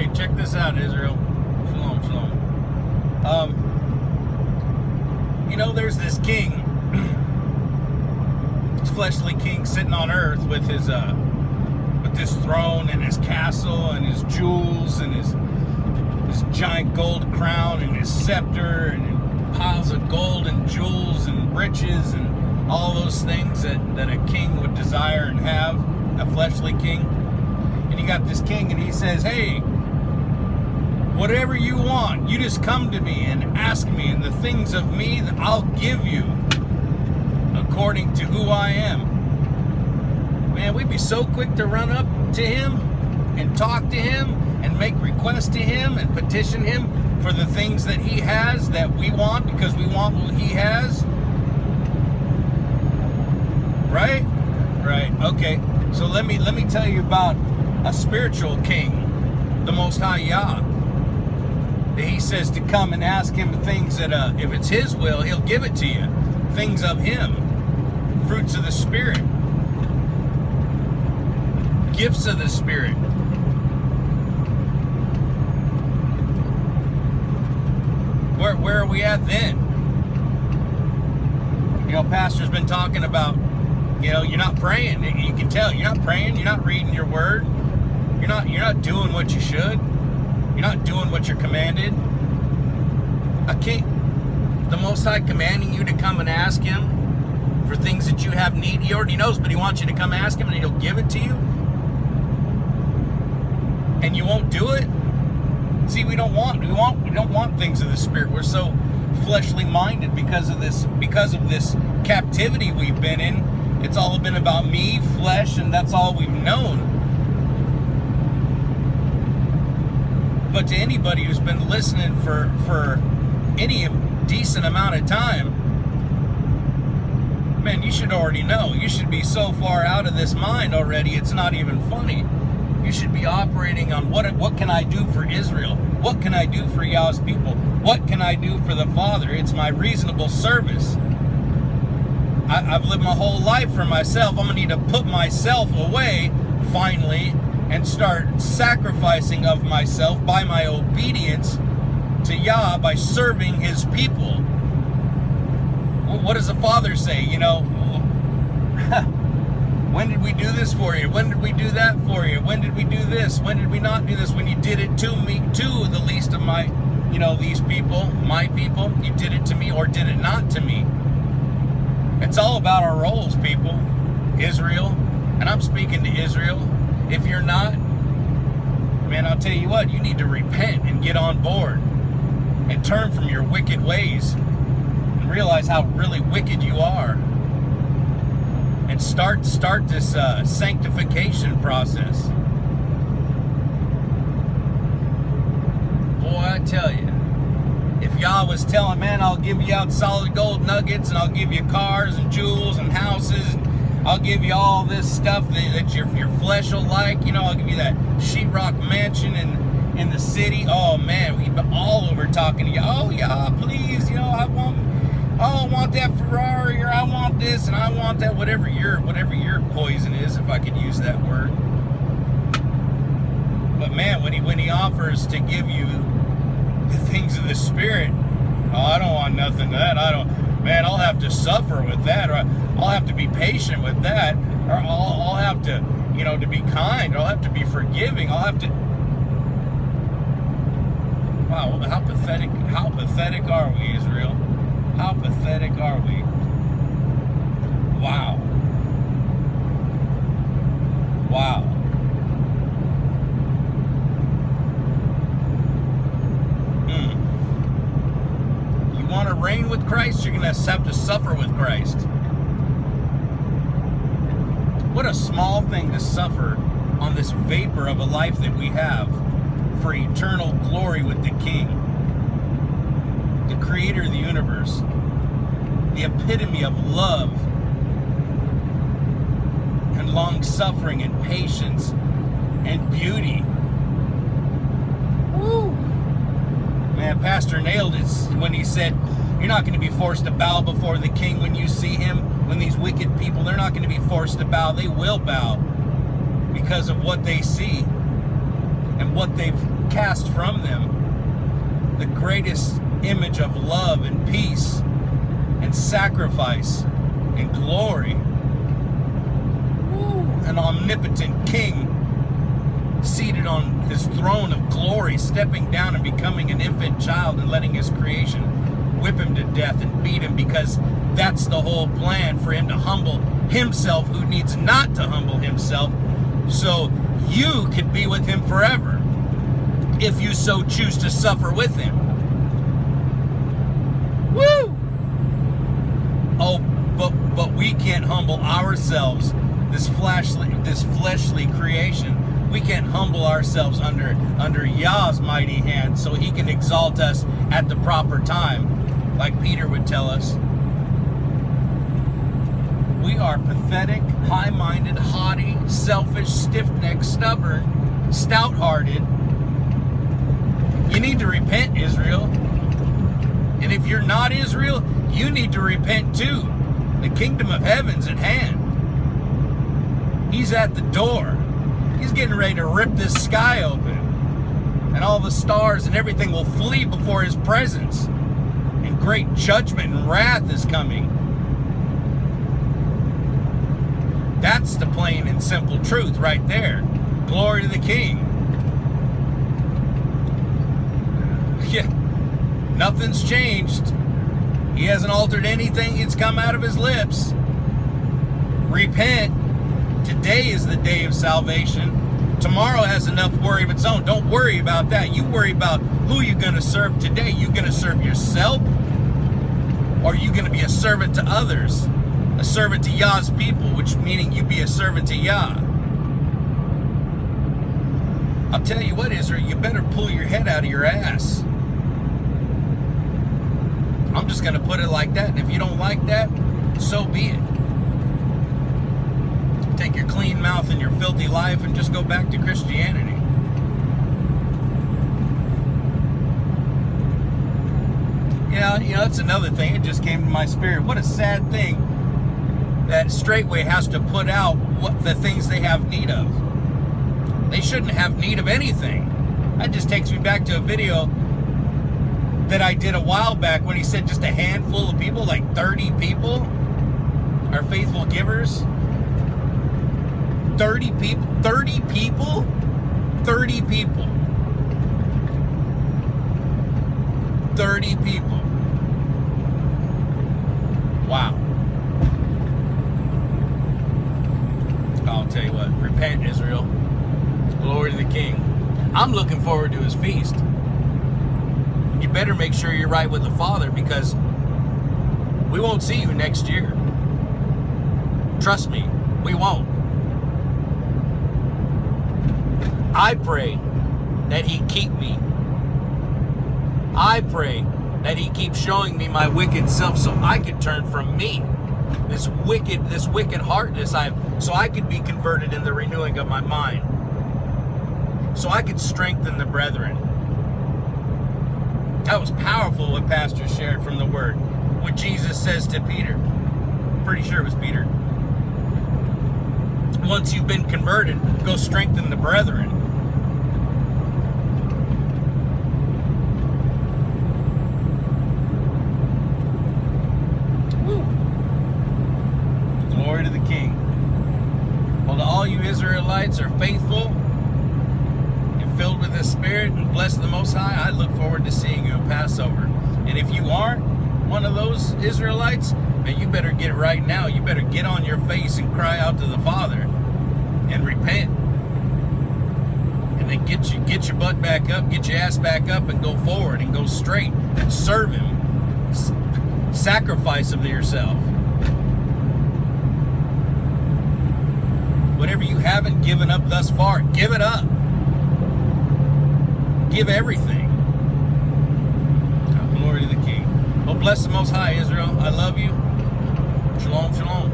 Okay, check this out, Israel. Shalom, shalom. There's this king, this fleshly king sitting on earth with his with this throne and his castle and his jewels and his giant gold crown and his scepter and piles of gold and jewels and riches and all those things that a king would desire and have, a fleshly king. And you got this king and he says, hey, whatever you want, you just come to me and ask me, and the things of me that I'll give you according to who I am. Man, we'd be so quick to run up to him and talk to him and make requests to him and petition him for the things that he has that we want because we want what he has. Right? Right. Okay. So let me tell you about a spiritual king, the Most High Yah. He says to come and ask him things that, if it's his will, he'll give it to you. Things of him. Fruits of the Spirit. Gifts of the Spirit. Where are we at then? Pastor's been talking about, you're not praying. You can tell you're not praying. You're not reading your word. You're not doing what you should. You're not doing what you're commanded. A king, the Most High, commanding you to come and ask him for things that you have need. He already knows, but he wants you to come ask him and he'll give it to you. And you won't do it. See, we don't want things of the Spirit. We're so fleshly minded because of this captivity we've been in. It's all been about me, flesh, and that's all we've known. But to anybody who's been listening for any decent amount of time, man, you should already know. You should be so far out of this mind already, it's not even funny. You should be operating on what can I do for Israel? What can I do for Yah's people? What can I do for the Father? It's my reasonable service. I've lived my whole life for myself. I'm going to need to put myself away, finally, and start sacrificing of myself by my obedience to Yah, by serving his people. What does the Father say? When did we do this for you? When did we do that for you? When did we do this? When did we not do this? When you did it to me, to the least of my, these people, my people, you did it to me, or did it not to me? It's all about our roles, people. Israel, and I'm speaking to Israel. If you're not, man, I'll tell you what, you need to repent and get on board and turn from your wicked ways and realize how really wicked you are and start this sanctification process. Boy, I tell you, if Yah was telling, man, I'll give you out solid gold nuggets and I'll give you cars and jewels and houses, I'll give you all this stuff that your flesh will like. I'll give you that sheetrock mansion in the city. Oh man, we've been all over talking to you. Oh yeah, please, I want that Ferrari, or I want this and I want that, whatever your poison is, if I could use that word. But man, when he offers to give you the things of the Spirit, oh, I don't want nothing to that. I'll have to suffer with that, or I'll have to be patient with that, or I'll have to, to be kind, or I'll have to be forgiving, I'll have to... Wow, how pathetic are we, Israel? How pathetic are we? Wow. Wow. You want to reign with Christ, you're going to have to suffer with Christ. What a small thing to suffer on this vapor of a life that we have for eternal glory with the King, the Creator of the universe, the epitome of love and long-suffering and patience and beauty. Woo! Man, Pastor nailed it when he said, you're not going to be forced to bow before the King when you see him. When these wicked people, they're not going to be forced to bow. They will bow because of what they see. and what they've cast from them, the greatest image of love and peace and sacrifice and glory. Woo, an omnipotent king seated on his throne of glory, stepping down and becoming an infant child and letting his creation whip him to death and beat him, because that's the whole plan, for him to humble himself who needs not to humble himself, so you could be with him forever if you so choose to suffer with him. Woo! Oh, but we can't humble ourselves, this fleshly creation. We can't humble ourselves under Yah's mighty hand, so he can exalt us at the proper time, like Peter would tell us. We are pathetic, high-minded, haughty, selfish, stiff-necked, stubborn, stout-hearted. You need to repent, Israel. And if you're not Israel, you need to repent too. The kingdom of heaven's at hand. He's at the door. He's getting ready to rip this sky open. And all the stars and everything will flee before his presence. And great judgment and wrath is coming. That's the plain and simple truth right there. Glory to the King. Yeah, nothing's changed. He hasn't altered anything that's come out of his lips. Repent. Today is the day of salvation. Tomorrow has enough worry of its own. Don't worry about that. You worry about who you're going to serve today. You going to serve yourself? Or are you going to be a servant to others? A servant to Yah's people, which meaning you be a servant to Yah. I'll tell you what, Israel, you better pull your head out of your ass. I'm just going to put it like that. And if you don't like that, so be it. Take your clean mouth and your filthy life and just go back to Christianity. Yeah, you know, that's another thing. It just came to my spirit. What a sad thing that Straightway has to put out what the things they have need of. They shouldn't have need of anything. That just takes me back to a video that I did a while back when he said just a handful of people, like 30 people, are faithful givers. 30 people? 30 people? 30 people. 30 people. Wow. I'll tell you what, repent, Israel. Glory to the King. I'm looking forward to his feast. You better make sure you're right with the Father, because we won't see you next year. Trust me, we won't. I pray that he keep me. I pray that he keeps showing me my wicked self so I could turn from me. This wicked heartness I have, so I could be converted in the renewing of my mind. So I could strengthen the brethren. That was powerful what Pastor shared from the Word. What Jesus says to Peter. Pretty sure it was Peter. Once you've been converted, go strengthen the brethren. Woo. Glory to the King. Well, to all you Israelites are faithful and filled with the Spirit and blessed the Most High, I look forward to seeing you at Passover. And if you aren't one of those Israelites, man, you better get it right now. You better get on your face and cry out to the Father and repent. And then get your butt back up, get your ass back up and go forward and go straight and serve him. Sacrifice of yourself. Whatever you haven't given up thus far, give it up. Give everything. Glory to the King. Well, bless the Most High, Israel. I love you. Shalom, shalom.